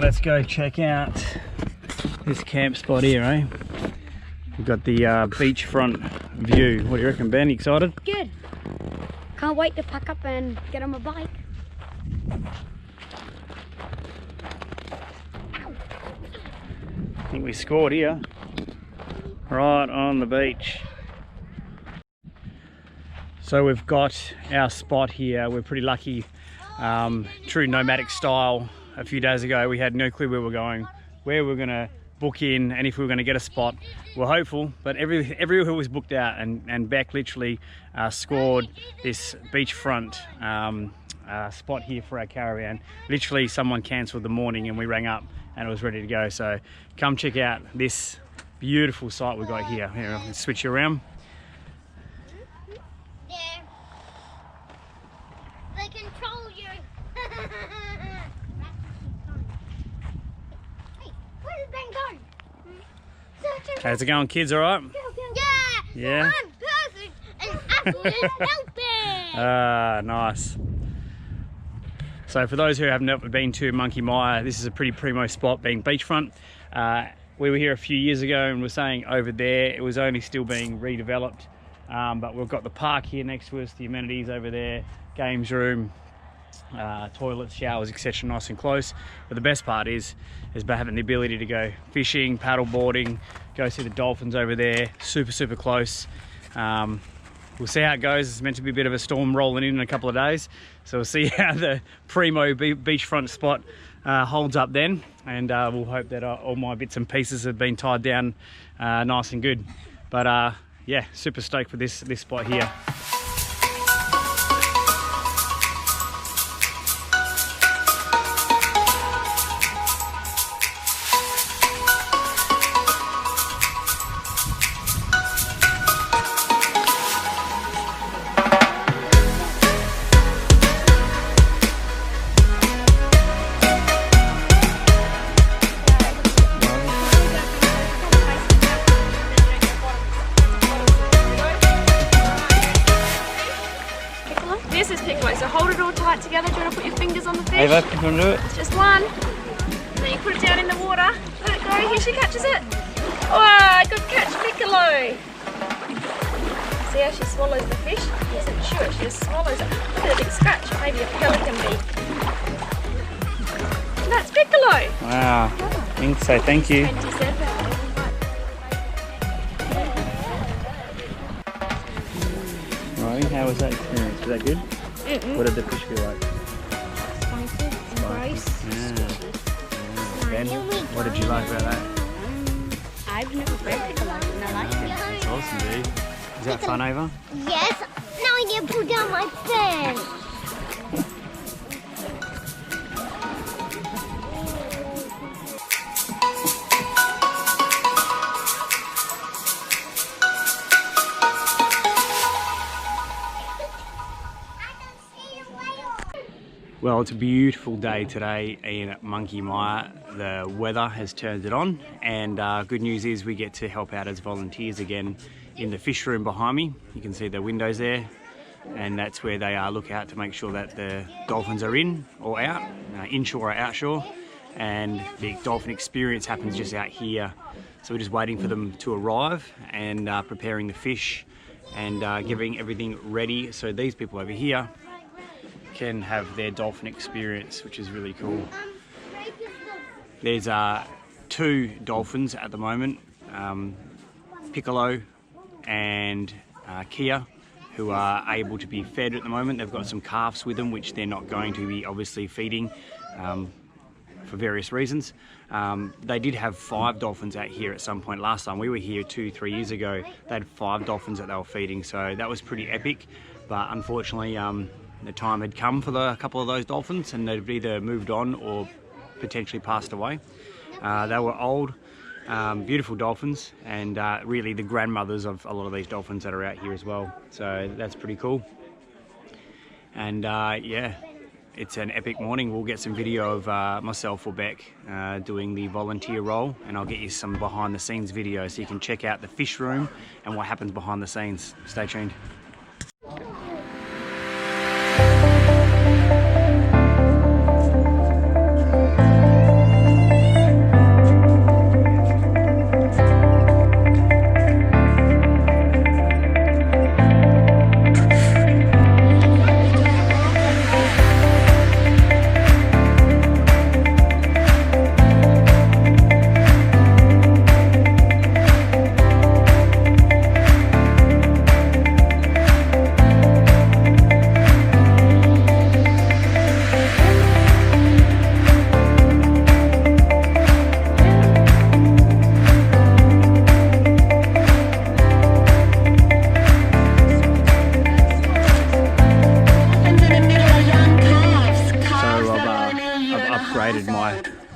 let's go check out this camp spot here, eh? We've got the beachfront view. What do you reckon, Ben? Excited? Good. Can't wait to pack up and get on my bike. I think we scored here. Right on the beach. So we've got our spot here. We're pretty lucky. True nomadic style. A few days ago we had no clue where we were going, where we were going to book in, and if we were going to get a spot. We're hopeful, but everywhere was booked out, and Beck literally scored this beachfront spot here for our caravan. Literally someone cancelled the morning and we rang up and it was ready to go. So come check out this beautiful site we've got here. Here, let's switch you around. Yeah. They control you. Hey, where did Ben go? How's it going, kids? All right? Yeah. I'm perfect and absolute helping. Nice. So for those who have never been to Monkey Mire, this is a pretty primo spot, being beachfront. We were here a few years ago and we're saying over there it was only still being redeveloped, but we've got the park here next to us, the amenities over there, games room, toilets, showers, etc., nice and close. But the best part is having the ability to go fishing, paddle boarding, go see the dolphins over there, super close. We'll see how it goes. It's meant to be a bit of a storm rolling in a couple of days, so we'll see how the primo beachfront spot holds up then, and we'll hope that all my bits and pieces have been tied down nice and good. But yeah, super stoked for this spot here. This is piccolo, so hold it all tight together. Do you want to put your fingers on the fish? Ava, you want to do it? It's just one. And then you put it down in the water. Let it go. Here she catches it. Wow, good catch, Piccolo. See how she swallows the fish? She doesn't chew it, she just swallows it. Look at the big scratch. Maybe a pelican beak. That's Piccolo. Wow. I think so. Thank you. 27. Right, how was that experience? Was that good? What did the fish feel like? Gross. Ben, what did you like about that? I've never fed piccolo and I like it. That's awesome, dude. Is that fun, Ava? Yes. Now I need to pull down my pen. Well, it's a beautiful day today in Monkey Mire. The weather has turned it on, and good news is we get to help out as volunteers again in the fish room behind me. You can see the windows there, and that's where they look out to make sure that the dolphins are in or out, inshore or outshore, and the dolphin experience happens just out here. So we're just waiting for them to arrive and preparing the fish and getting everything ready so these people over here can have their dolphin experience, which is really cool. There's 2 dolphins at the moment, Piccolo and Kia, who are able to be fed at the moment. They've got some calves with them, which they're not going to be obviously feeding for various reasons. They did have 5 dolphins out here at some point last time. We were here 2-3 years ago. They had 5 dolphins that they were feeding, so that was pretty epic. But unfortunately, the time had come for a couple of those dolphins, and they've either moved on or potentially passed away. They were old, beautiful dolphins, and really the grandmothers of a lot of these dolphins that are out here as well. So that's pretty cool. And yeah, it's an epic morning. We'll get some video of myself or Beck doing the volunteer role, and I'll get you some behind the scenes video so you can check out the fish room and what happens behind the scenes. Stay tuned.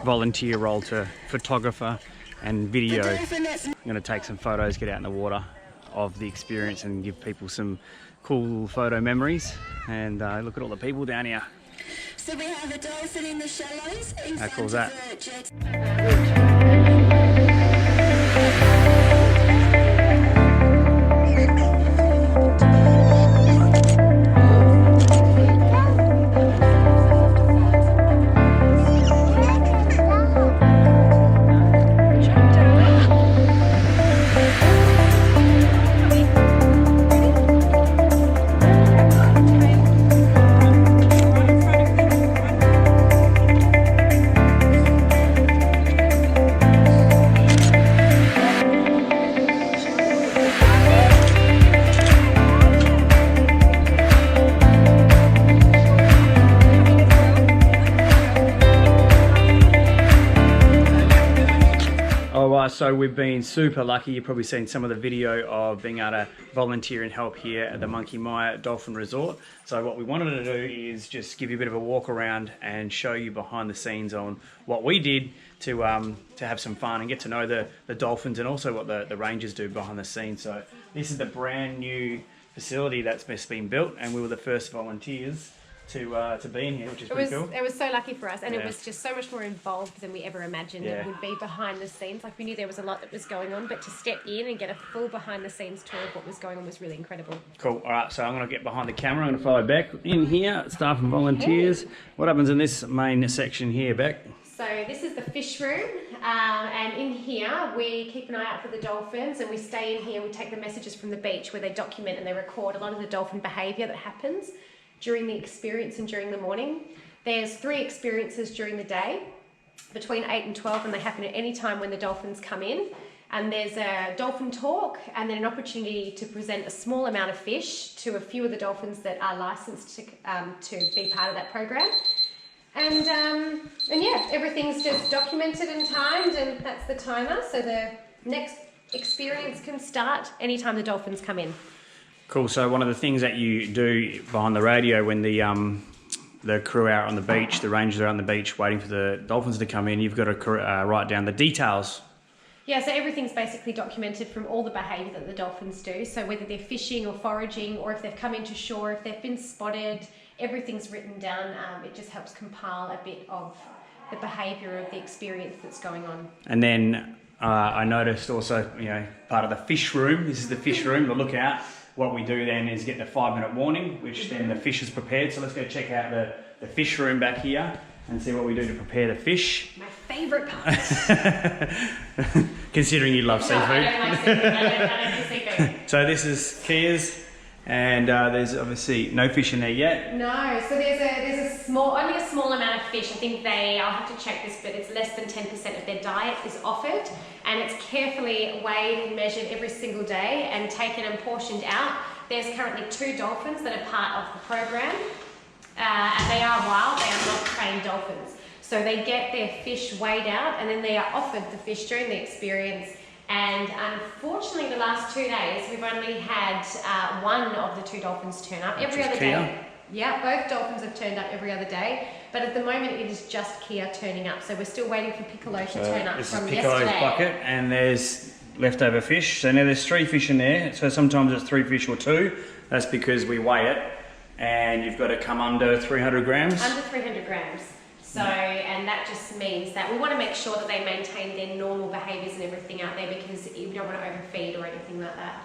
volunteer role to photographer and video. I'm going to take some photos, get out in the water of the experience and give people some cool photo memories. And look at all the people down here. So we have a dolphin in the shallows. How cool is that? So we've been super lucky. You've probably seen some of the video of being able to volunteer and help here at the Monkey Mia Dolphin Resort. So what we wanted to do is just give you a bit of a walk around and show you behind the scenes on what we did to have some fun and get to know the dolphins, and also what the rangers do behind the scenes. So this is the brand new facility that's just been built, and we were the first volunteers to be in here, which is pretty cool. It was so lucky for us, and Yeah. it was just so much more involved than we ever imagined Yeah. it would be behind the scenes. Like, we knew there was a lot that was going on, but to step in and get a full behind the scenes tour of what was going on was really incredible. Cool. All right, so I'm going to get behind the camera. I'm going to follow Beck in here, staff and volunteers. What happens in this main section here, Beck? So this is the fish room, and in here we keep an eye out for the dolphins, and we stay in here. We take the messages from the beach where they document and they record a lot of the dolphin behaviour that happens during the experience and during the morning. There's 3 experiences during the day between 8 and 12, and they happen at any time when the dolphins come in. And there's a dolphin talk, and then an opportunity to present a small amount of fish to a few of the dolphins that are licensed to be part of that program. And yeah, everything's just documented and timed, and that's the timer. So the next experience can start anytime the dolphins come in. Cool. So one of the things that you do behind the radio when the crew are out on the beach, the rangers are out on the beach waiting for the dolphins to come in, you've got to write down the details. Yeah, so everything's basically documented from all the behaviour that the dolphins do. So whether they're fishing or foraging, or if they've come into shore, if they've been spotted, everything's written down. It just helps compile a bit of the behaviour of the experience that's going on. And then I noticed also, part of the fish room, this is the fish room, the lookout. What we do then is get the 5-minute warning, which then the fish is prepared. So let's go check out the fish room back here and see what we do to prepare the fish. My favourite part. Considering you love seafood. I don't like seafood. I don't do seafood. So this is Kia's, and there's obviously no fish in there yet. No, so there's only a small amount of fish. I think I'll have to check this, but it's less than 10% of their diet is offered, and it's carefully weighed and measured every single day and taken and portioned out. There's currently 2 dolphins that are part of the program, and they are wild, they are not trained dolphins. So they get their fish weighed out, and then they are offered the fish during the experience. And unfortunately, the last 2 days, we've only had one of the 2 dolphins turn up. Every other day. Yeah, both dolphins have turned up every other day. But at the moment, it is just Kia turning up. So we're still waiting for Piccolo to turn up this from is Piccolo's yesterday. bucket, and there's leftover fish. So now there's 3 fish in there. So sometimes it's 3 fish or 2. That's because we weigh it, and you've got to come under 300 grams. Under 300 grams. So, and that just means that we want to make sure that they maintain their normal behaviours and everything out there, because we don't want to overfeed or anything like that.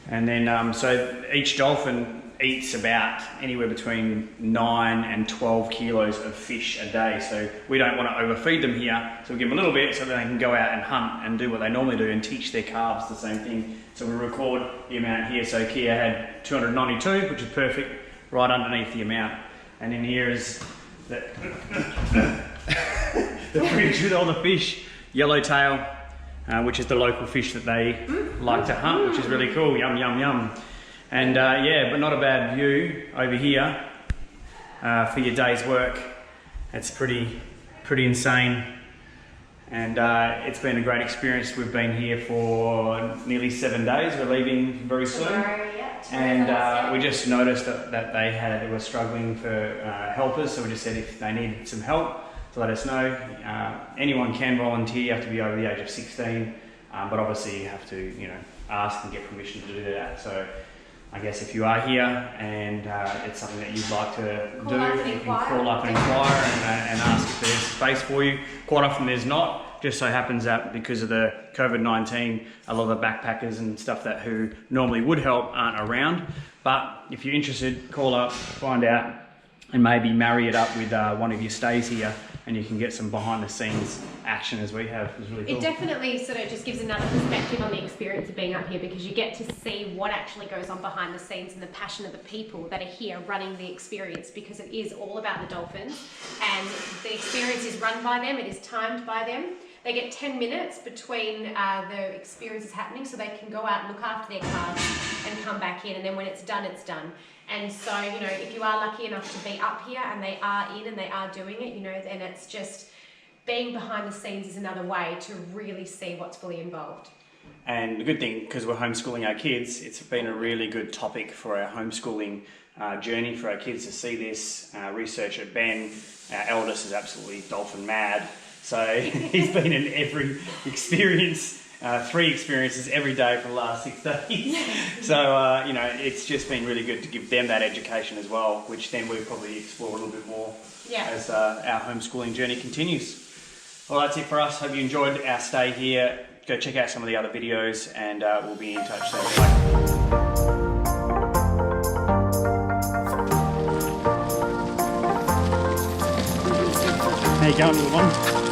And then, so each dolphin eats about anywhere between 9 and 12 kilos of fish a day. So we don't want to overfeed them here. So we give them a little bit so that they can go out and hunt and do what they normally do and teach their calves the same thing. So we record the amount here. So Kia had 292, which is perfect, right underneath the amount. And in here is the fridge with all the fish. Yellowtail, which is the local fish that they like to hunt, which is really cool. Yum, yum, yum. And yeah, but not a bad view over here for your day's work. It's pretty insane. And it's been a great experience. We've been here for nearly 7 days. We're leaving very soon. And we just noticed that they were struggling for helpers. So we just said if they needed some help, to let us know. Anyone can volunteer. You have to be over the age of 16, but obviously you have to, you know, ask and get permission to do that. So I guess if you are here and it's something that you'd like to do, you can call up and inquire and ask if there's space for you. Quite often there's not. Just so happens that because of the COVID-19, a lot of the backpackers and stuff that who normally would help aren't around. But if you're interested, call up, find out, and maybe marry it up with one of your stays here, and you can get some behind the scenes action as we have. It's really cool. It definitely sort of just gives another perspective on the experience of being up here, because you get to see what actually goes on behind the scenes and the passion of the people that are here running the experience, because it is all about the dolphins and the experience is run by them, it is timed by them. They get 10 minutes between the experiences happening, so they can go out and look after their calves and come back in, and then when it's done, it's done. And so, you know, if you are lucky enough to be up here and they are in and they are doing it, you know, then it's just being behind the scenes is another way to really see what's fully involved. And the good thing, because we're homeschooling our kids, it's been a really good topic for our homeschooling journey for our kids to see this. Research at Ben, our eldest, is absolutely dolphin mad. So he's been in every experience, 3 experiences every day for the last 6 days. So, you know, it's just been really good to give them that education as well, which then we'll probably explore a little bit more as our homeschooling journey continues. Well, that's it for us. Hope you enjoyed our stay here. Go check out some of the other videos and we'll be in touch soon. Bye. How you going, little one?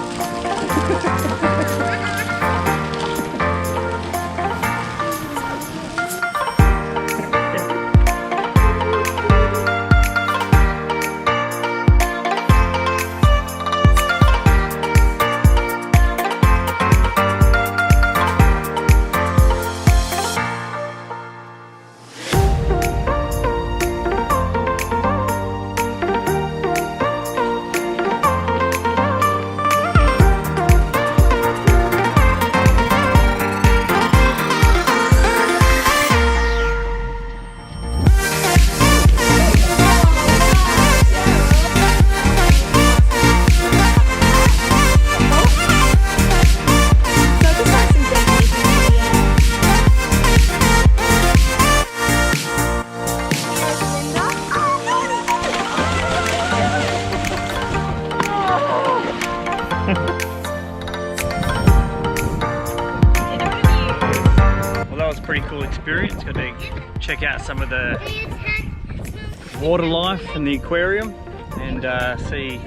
Pretty cool experience. Got to check out some of the water life in the aquarium and see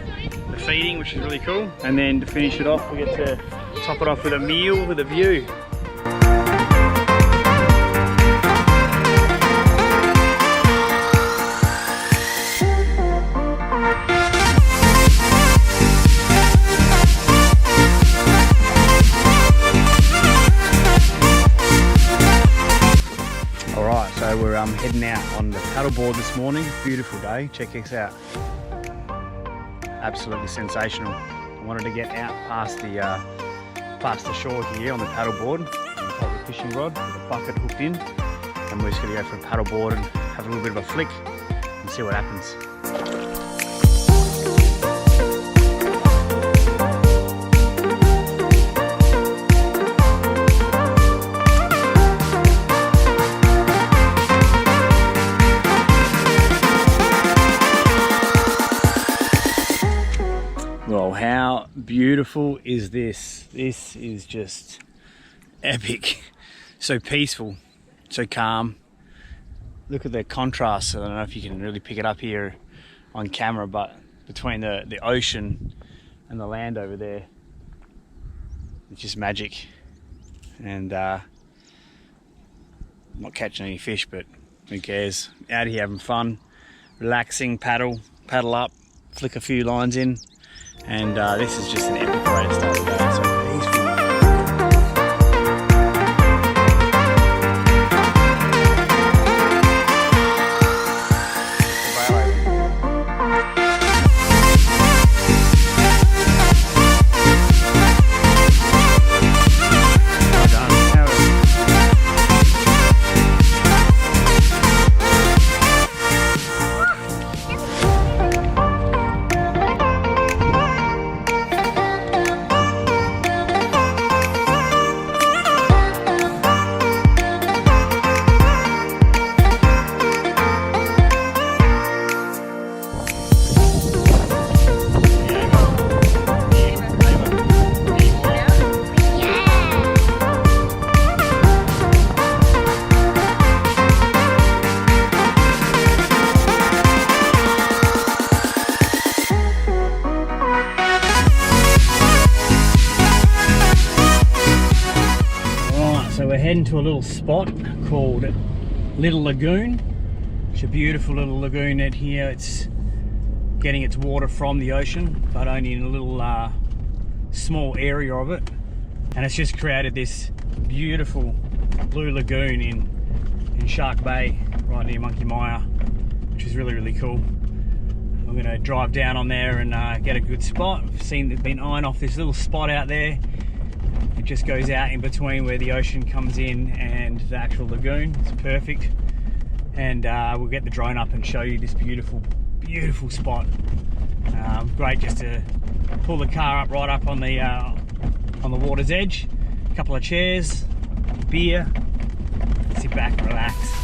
the feeding, which is really cool. And then to finish it off, we get to top it off with a meal with a view. We're heading out on the paddleboard this morning. Beautiful day. Check this out. Absolutely sensational. I wanted to get out past the shore here on the paddleboard and take the fishing rod with a bucket hooked in, and we're just going to go for a paddleboard and have a little bit of a flick and see what happens. Well, how beautiful is this? This is just epic. So peaceful, so calm. Look at the contrast. I don't know if you can really pick it up here on camera, but between the ocean and the land over there, it's just magic. And not catching any fish, but who cares? Out here having fun, relaxing, paddle up, flick a few lines in. And this is just an epic way to start the day. So peaceful. to a little spot called Little Lagoon. It's a beautiful little lagoon out here. It's getting its water from the ocean, but only in a little small area of it. And it's just created this beautiful blue lagoon in Shark Bay, right near Monkey Mire, which is really, really cool. I'm going to drive down on there and get a good spot. I've been eyeing off this little spot out there. It just goes out in between where the ocean comes in and the actual lagoon. It's perfect. And we'll get the drone up and show you this beautiful, beautiful spot. Great just to pull the car up right up on the water's edge. A couple of chairs, beer, sit back and relax.